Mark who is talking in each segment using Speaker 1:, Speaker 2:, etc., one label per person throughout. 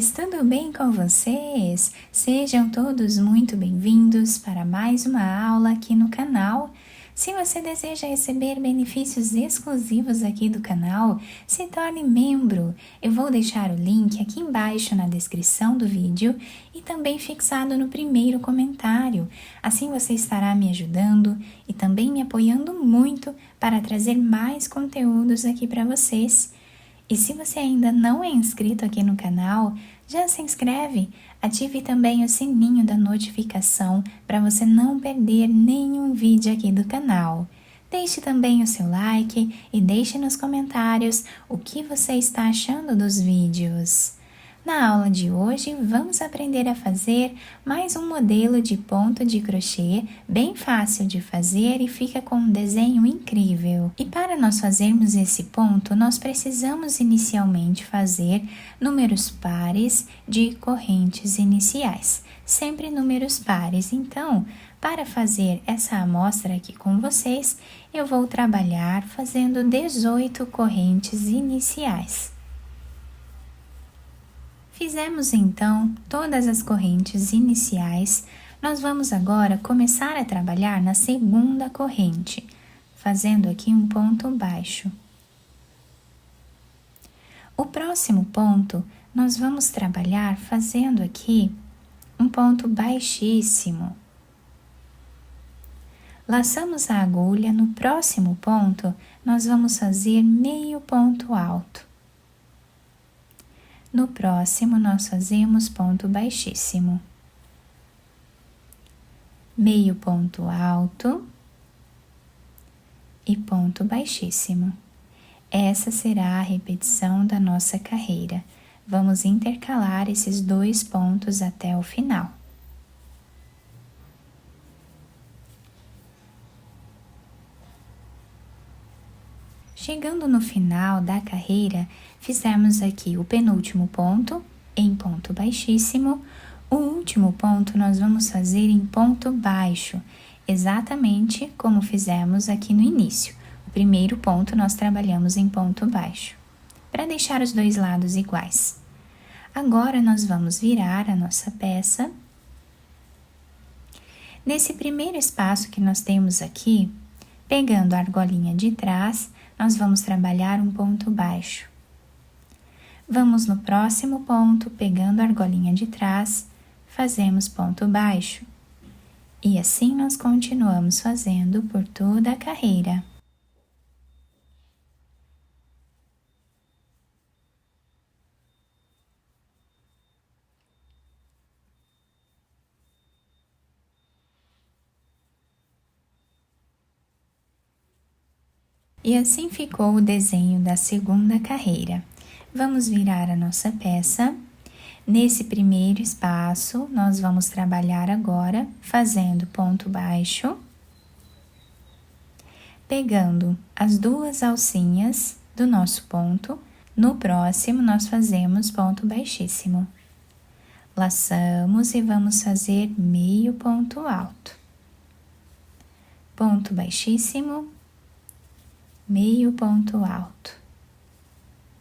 Speaker 1: amores, tudo bem com vocês? Sejam todos muito bem-vindos para mais uma aula aqui no canal. Se você deseja receber benefícios exclusivos aqui do canal, se torne membro. Eu vou deixar o link aqui embaixo na descrição do vídeo e também fixado no primeiro comentário. Assim você estará me ajudando e também me apoiando muito para trazer mais conteúdos aqui para vocês. E se você ainda não é inscrito aqui no canal, já se inscreve, ative também o sininho da notificação para você não perder nenhum vídeo aqui do canal. Deixe também o seu like e deixe nos comentários o que você está achando dos vídeos. Na aula de hoje, vamos aprender a fazer mais um modelo de ponto de crochê, bem fácil de fazer e fica com um desenho incrível. E para nós fazermos esse ponto, nós precisamos inicialmente fazer números pares de correntes iniciais, sempre números pares. Então, para fazer essa amostra aqui com vocês, eu vou trabalhar fazendo 18 correntes iniciais. Fizemos então todas as correntes iniciais, nós vamos agora começar a trabalhar na segunda corrente, fazendo aqui um ponto baixo. O próximo ponto, nós vamos trabalhar fazendo aqui um ponto baixíssimo. Laçamos a agulha, no próximo ponto, nós vamos fazer meio ponto alto. No próximo, nós fazemos ponto baixíssimo, meio ponto alto e ponto baixíssimo. Essa será a repetição da nossa carreira. Vamos intercalar esses dois pontos até o final. Chegando no final da carreira, fizemos aqui o penúltimo ponto em ponto baixíssimo. O último ponto nós vamos fazer em ponto baixo, exatamente como fizemos aqui no início. O primeiro ponto nós trabalhamos em ponto baixo, para deixar os dois lados iguais. Agora nós vamos virar a nossa peça. Nesse primeiro espaço que nós temos aqui, pegando a argolinha de trás, nós vamos trabalhar um ponto baixo. Vamos no próximo ponto, pegando a argolinha de trás, fazemos ponto baixo. E assim nós continuamos fazendo por toda a carreira. E assim ficou o desenho da segunda carreira. Vamos virar a nossa peça. Nesse primeiro espaço, nós vamos trabalhar agora fazendo ponto baixo, pegando as duas alcinhas do nosso ponto. No próximo, nós fazemos ponto baixíssimo. Laçamos e vamos fazer meio ponto alto. Ponto baixíssimo, meio ponto alto,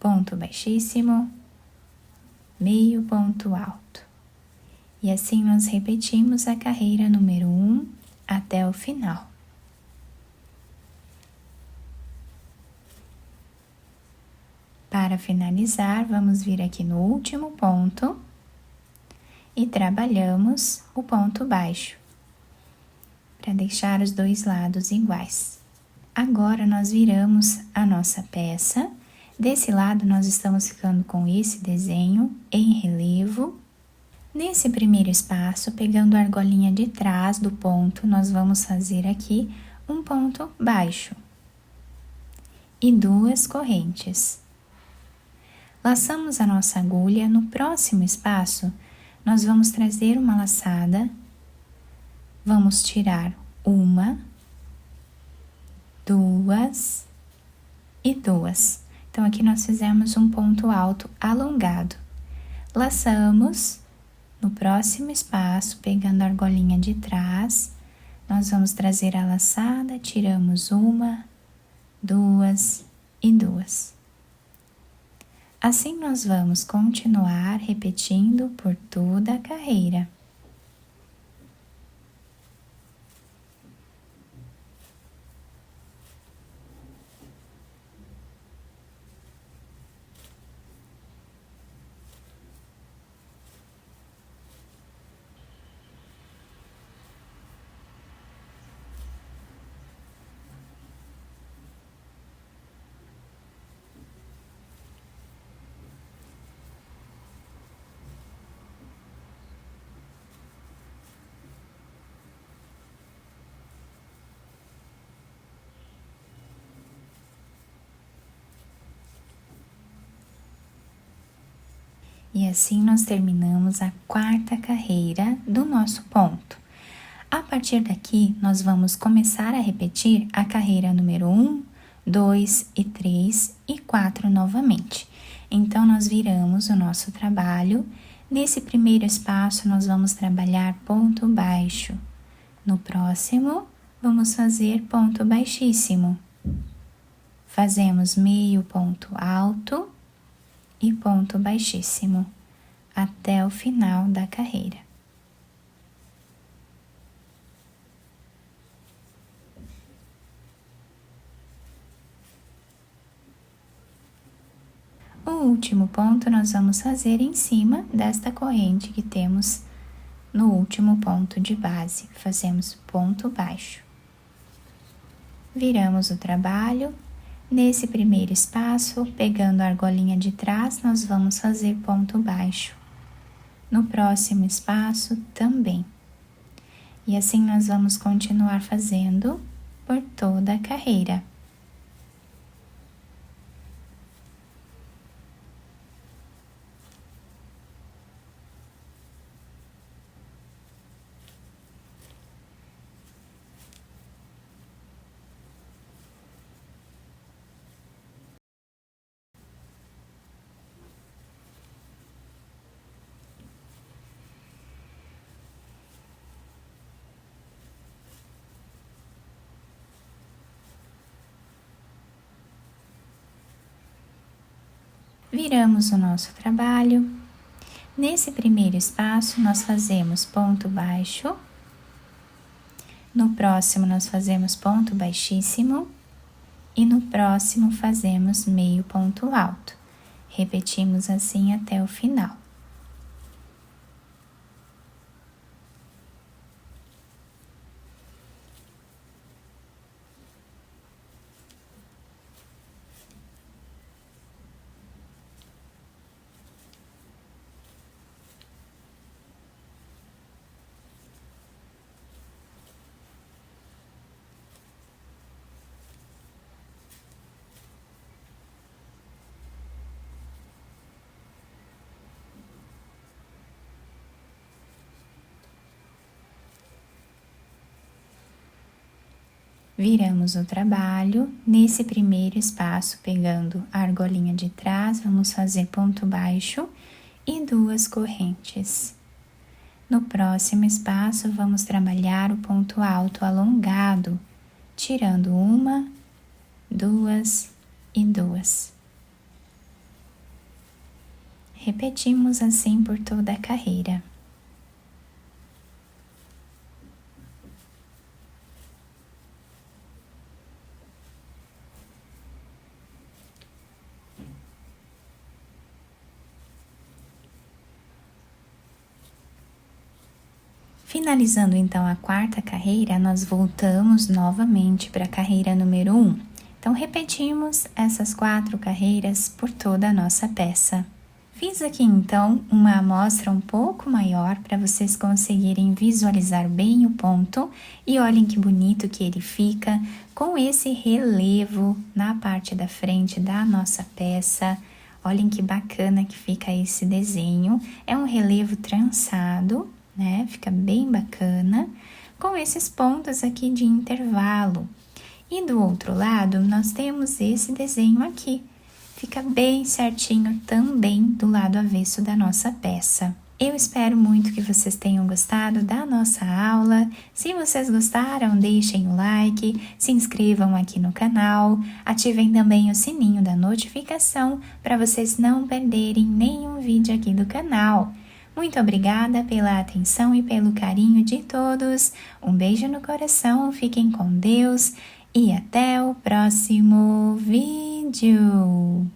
Speaker 1: ponto baixíssimo, meio ponto alto. E assim nós repetimos a carreira número 1 até o final. Para finalizar, vamos vir aqui no último ponto e trabalhamos o ponto baixo, para deixar os dois lados iguais. Agora, nós viramos a nossa peça. Desse lado, nós estamos ficando com esse desenho em relevo. Nesse primeiro espaço, pegando a argolinha de trás do ponto, nós vamos fazer aqui um ponto baixo e duas correntes. Laçamos a nossa agulha. No próximo espaço, nós vamos trazer uma laçada. Vamos tirar uma, duas e duas. Então, aqui nós fizemos um ponto alto alongado. Laçamos. No próximo espaço, pegando a argolinha de trás, nós vamos trazer a laçada, tiramos uma, duas e duas. Assim nós vamos continuar repetindo por toda a carreira. E assim nós terminamos a quarta carreira do nosso ponto. A partir daqui, nós vamos começar a repetir a carreira número 1, 2 e 3 e 4 novamente. Então, nós viramos o nosso trabalho. Nesse primeiro espaço, nós vamos trabalhar ponto baixo. No próximo, vamos fazer ponto baixíssimo. Fazemos meio ponto alto e ponto baixíssimo até o final da carreira. O último ponto nós vamos fazer em cima desta corrente que temos no último ponto de base. Fazemos ponto baixo. Viramos o trabalho. Nesse primeiro espaço, pegando a argolinha de trás, nós vamos fazer ponto baixo. No próximo espaço, também. E assim nós vamos continuar fazendo por toda a carreira. Viramos o nosso trabalho. Nesse primeiro espaço, nós fazemos ponto baixo. No próximo, nós fazemos ponto baixíssimo. E no próximo, fazemos meio ponto alto. Repetimos assim até o final. Viramos o trabalho. Nesse primeiro espaço, pegando a argolinha de trás, vamos fazer ponto baixo e 2 correntes. No próximo espaço, vamos trabalhar o ponto alto alongado, tirando 1, 2 e 2. Repetimos assim por toda a carreira. Finalizando então a quarta carreira, nós voltamos novamente para a carreira número 1. Então, repetimos essas 4 carreiras por toda a nossa peça. Fiz aqui então uma amostra um pouco maior para vocês conseguirem visualizar bem o ponto. E olhem que bonito que ele fica com esse relevo na parte da frente da nossa peça. Olhem que bacana que fica esse desenho. É um relevo trançado, né? Fica bem bacana, com esses pontos aqui de intervalo. E do outro lado, nós temos esse desenho aqui. Fica bem certinho também do lado avesso da nossa peça. Eu espero muito que vocês tenham gostado da nossa aula. Se vocês gostaram, deixem o like, se inscrevam aqui no canal, ativem também o sininho da notificação para vocês não perderem nenhum vídeo aqui do canal. Muito obrigada pela atenção e pelo carinho de todos. Um beijo no coração, fiquem com Deus e até o próximo vídeo.